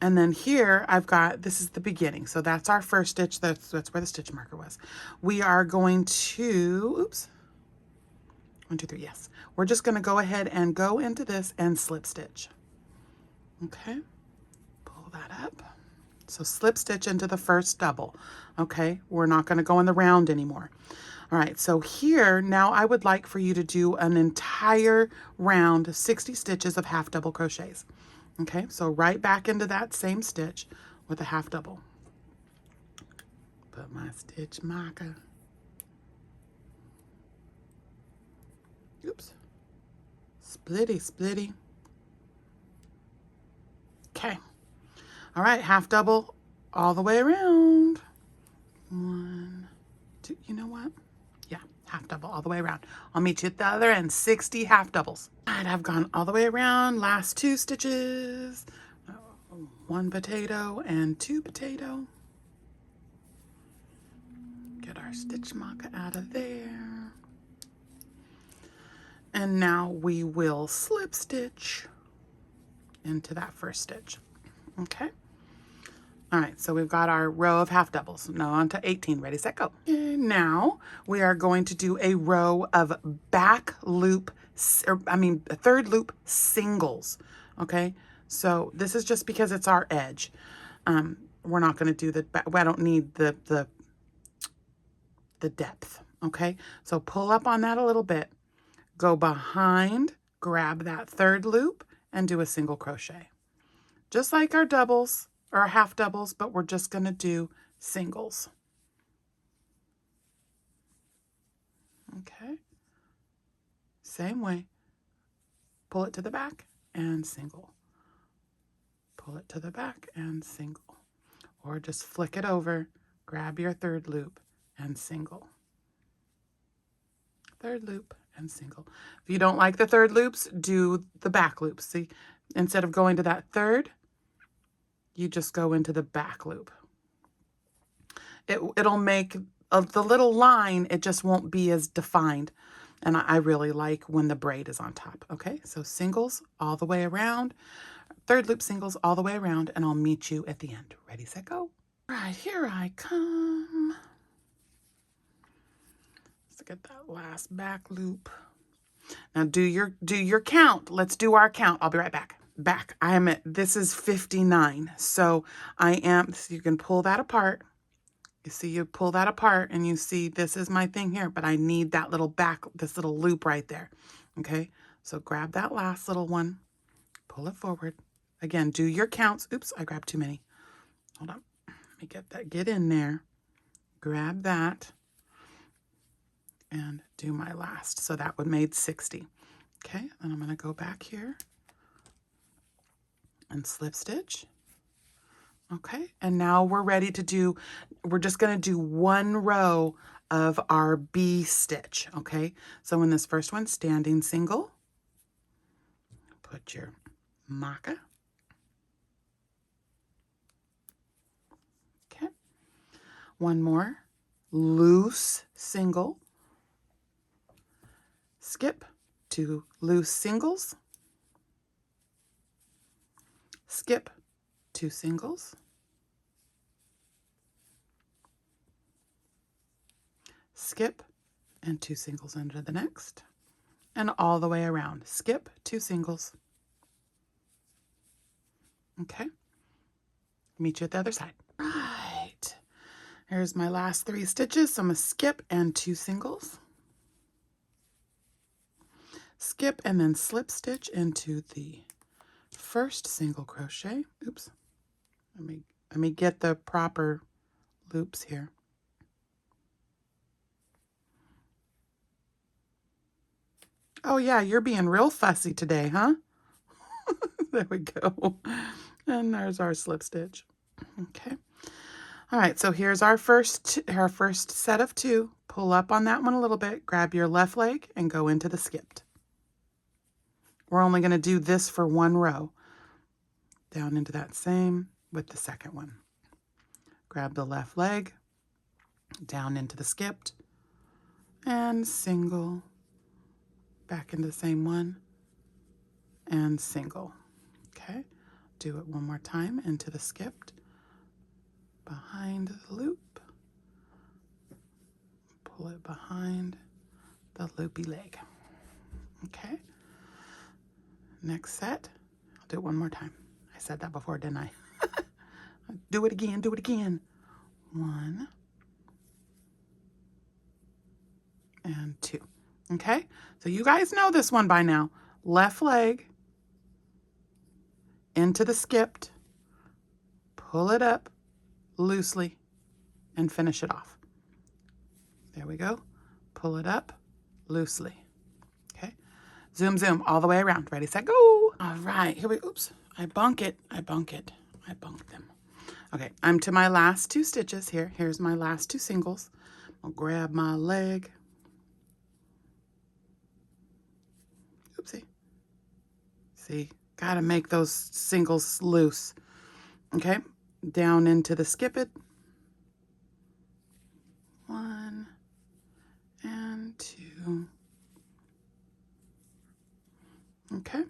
And then here I've got, this is the beginning. So that's our first stitch. That's where the stitch marker was. We are going to, oops, 1, 2, 3, yes. We're just going to go ahead and go into this and slip stitch. Okay, pull that up. So slip stitch into the first double. Okay, we're not going to go in the round anymore. All right, so here, now I would like for you to do an entire round, 60 stitches of half double crochets. Okay, so right back into that same stitch with a half double. Put my stitch marker. Oops. Splitty, splitty. Okay. All right, half double all the way around. 1, 2, you know what? Yeah, half double all the way around. I'll meet you at the other end, 60 half doubles. All right, I've gone all the way around, last 2 stitches. 1 potato and 2 potato. Get our stitch marker out of there. And now we will slip stitch into that first stitch. Okay. All right, so we've got our row of half doubles. Now on to 18, ready, set, go. Okay, now we are going to do a row of back loop, a third loop singles, okay? So this is just because it's our edge. We're not gonna do the, I don't need the depth, okay? So pull up on that a little bit, go behind, grab that third loop, and do a single crochet. Just like our doubles, or half doubles, but we're just going to do singles. Okay. Same way. Pull it to the back and single. Pull it to the back and single. Or just flick it over, grab your third loop and single. Third loop and single. If you don't like the third loops, do the back loops. See, instead of going to that third, you just go into the back loop. It'll make the little line, it just won't be as defined. And I really like when the braid is on top. Okay, so singles all the way around, third loop singles all the way around, and I'll meet you at the end. Ready, set, go. All right, here I come. Let's get that last back loop. Now do your count. Let's do our count. I'll be right back. I am at, this is 59. So so you can pull that apart. You see, you pull that apart and you see this is my thing here, but I need that little this little loop right there. Okay, so grab that last little one, pull it forward. Again, do your counts. Oops, I grabbed too many. Hold on, let me get in there. Grab that and do my last. So that would made 60. Okay, then I'm gonna go back here and slip stitch. Okay, and now we're ready to do, we're just going to do one row of our B stitch, okay? So in this first one, standing single, put your marker. Okay, one more, loose single, skip to loose singles, skip 2 singles, skip and 2 singles under the next, and all the way around. Skip 2 singles. Okay, meet you at the other side. Right, here's my last 3 stitches. So I'm gonna skip and 2 singles, skip and then slip stitch into the first single crochet. Oops. Let me get the proper loops here. Oh yeah, you're being real fussy today, huh? There we go. And there's our slip stitch. Okay. All right, so here's our first set of 2. Pull up on that one a little bit, grab your left leg, and go into the skipped. We're only going to do this for 1 row. Down into that same with the second one. Grab the left leg, down into the skipped, and single, back into the same one, and single. Okay, do it one more time into the skipped, behind the loop, pull it behind the loopy leg. Okay, next set, I'll do it one more time. I said that before, didn't I? Do it again, do it again. 1 and 2. Okay, so you guys know this one by now. Left leg into the skipped, pull it up loosely, and finish it off. There we go. Pull it up loosely. Okay, zoom, zoom all the way around. Ready, set, go. All right, here we go. Oops, I bunked them. Okay, I'm to my last 2 stitches here. Here's my last 2 singles. I'll grab my leg. Oopsie. See, gotta make those singles loose. Okay, down into the skip it. 1 and 2. Okay,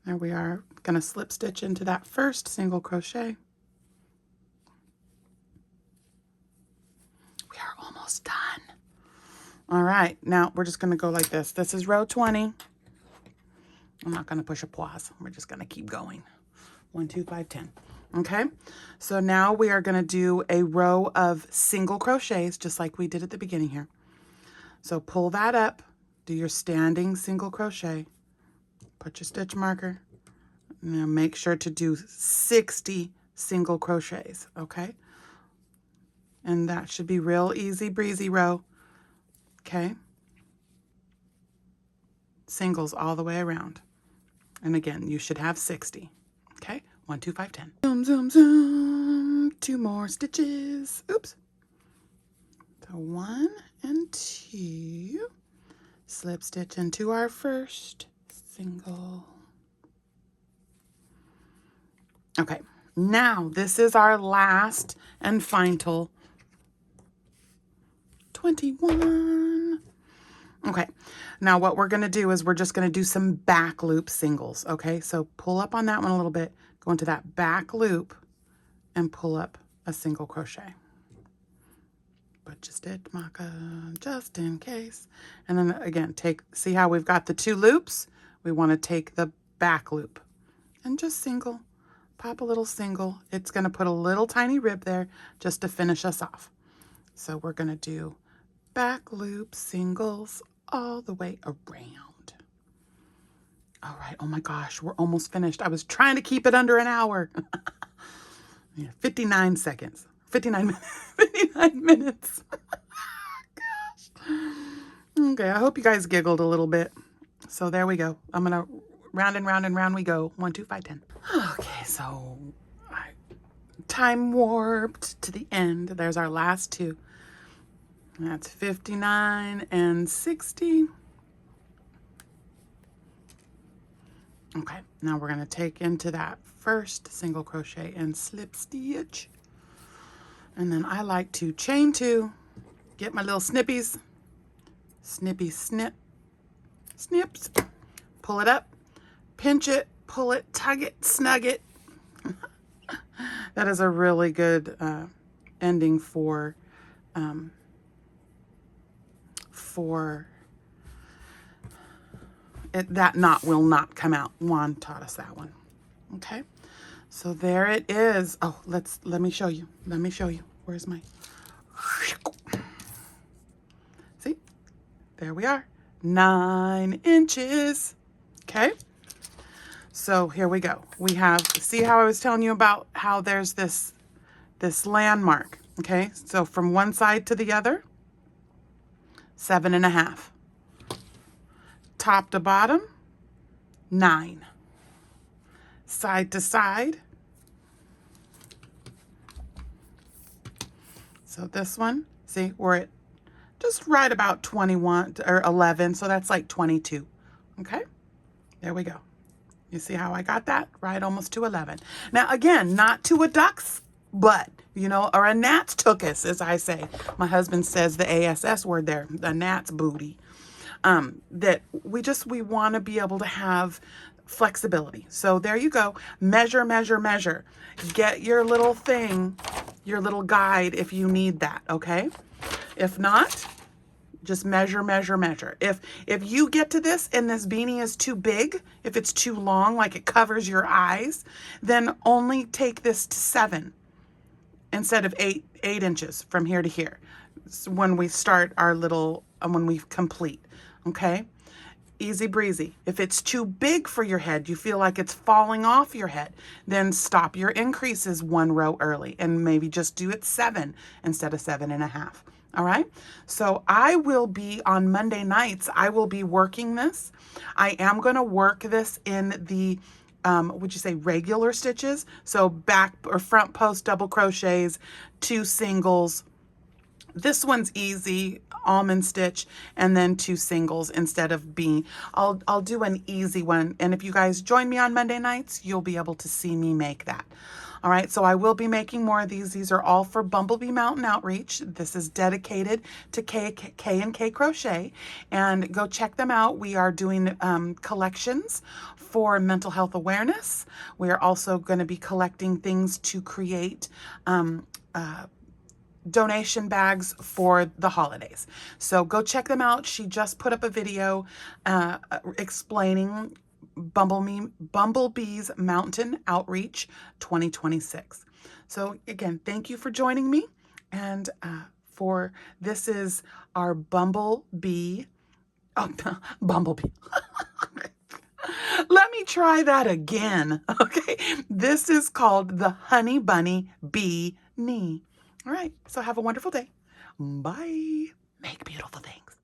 there we are. Gonna slip stitch into that first single crochet. We are almost done. All right, now we're just gonna go like this. This is row 20. I'm not gonna push a pause. We're just gonna keep going. 1, 2, 5, 10. Okay, so now we are gonna do a row of single crochets, just like we did at the beginning here. So pull that up, do your standing single crochet, put your stitch marker. Now make sure to do 60 single crochets, okay? And that should be real easy breezy row, okay? Singles all the way around. And again, you should have 60, okay? 1, 2, 5, 10. Zoom, zoom, zoom. 2 more stitches. Oops. So 1 and 2. Slip stitch into our first single. Okay, now this is our last and final 21. Okay, now what we're gonna do is we're just gonna do some back loop singles, okay? So pull up on that one a little bit, go into that back loop and pull up a single crochet. Put your stitch marker just in case. And then again, see how we've got the 2 loops? We wanna take the back loop and just single, pop a little single. It's gonna put a little tiny rib there just to finish us off. So we're gonna do back loop singles all the way around. All right, oh my gosh, we're almost finished. I was trying to keep it under an hour. Yeah, 59 seconds, 59 minutes. Gosh. Okay, I hope you guys giggled a little bit. So there we go. I'm gonna round and round and round we go. 1, 2, 5, 10. Okay, so I time warped to the end. There's our last 2. That's 59 and 60. Okay, now we're gonna take into that first single crochet and slip stitch. And then I like to chain 2, get my little snippies, snippy snip, snips, pull it up, pinch it, pull it, tug it, snug it. That is a really good ending for it, that knot will not come out. Juan taught us that one. Okay, so there it is. Oh, let me show you. Let me show you. Where's my? See, there we are. 9 inches. Okay. So here we go. We have, see how I was telling you about how there's this landmark. Okay, so from one side to the other, 7.5. top to bottom, 9. Side to side. So this one, see, we're at just right about 21 or 11, so that's like 22. Okay, there we go. You see how I got that? Right, almost to 11. Now, again, not to a duck's butt, you know, or a gnat's tuchus, as I say. My husband says the ASS word there, the gnat's booty. That we want to be able to have flexibility. So there you go. Measure, measure, measure. Get your little thing, your little guide if you need that, okay? If not, just measure, measure, measure. If you get to this and this beanie is too big, if it's too long, like it covers your eyes, then only take this to 7 instead of 8 inches from here to here when we start our little, when we complete, okay? Easy breezy. If it's too big for your head, you feel like it's falling off your head, then stop your increases 1 row early and maybe just do it 7 instead of 7.5. All right. So I will be on Monday nights. I will be working this. I am going to work this in the, would you say regular stitches? So back or front post double crochets, 2 singles. This one's easy, almond stitch, and then 2 singles instead of being. I'll do an easy one. And if you guys join me on Monday nights, you'll be able to see me make that. All right, so I will be making more of these. These are all for Bumblebee Mountain Outreach. This is dedicated to K&K Crochet, and go check them out. We are doing collections for mental health awareness. We are also going to be collecting things to create donation bags for the holidays. So go check them out. She just put up a video explaining Bumblebee's Mountain Outreach 2026. So again, thank you for joining me. And this is our Bumblebee. Oh, Bumblebee. Let me try that again. Okay. This is called the Honey Bunny Bee-nie. All right. So have a wonderful day. Bye. Make beautiful things.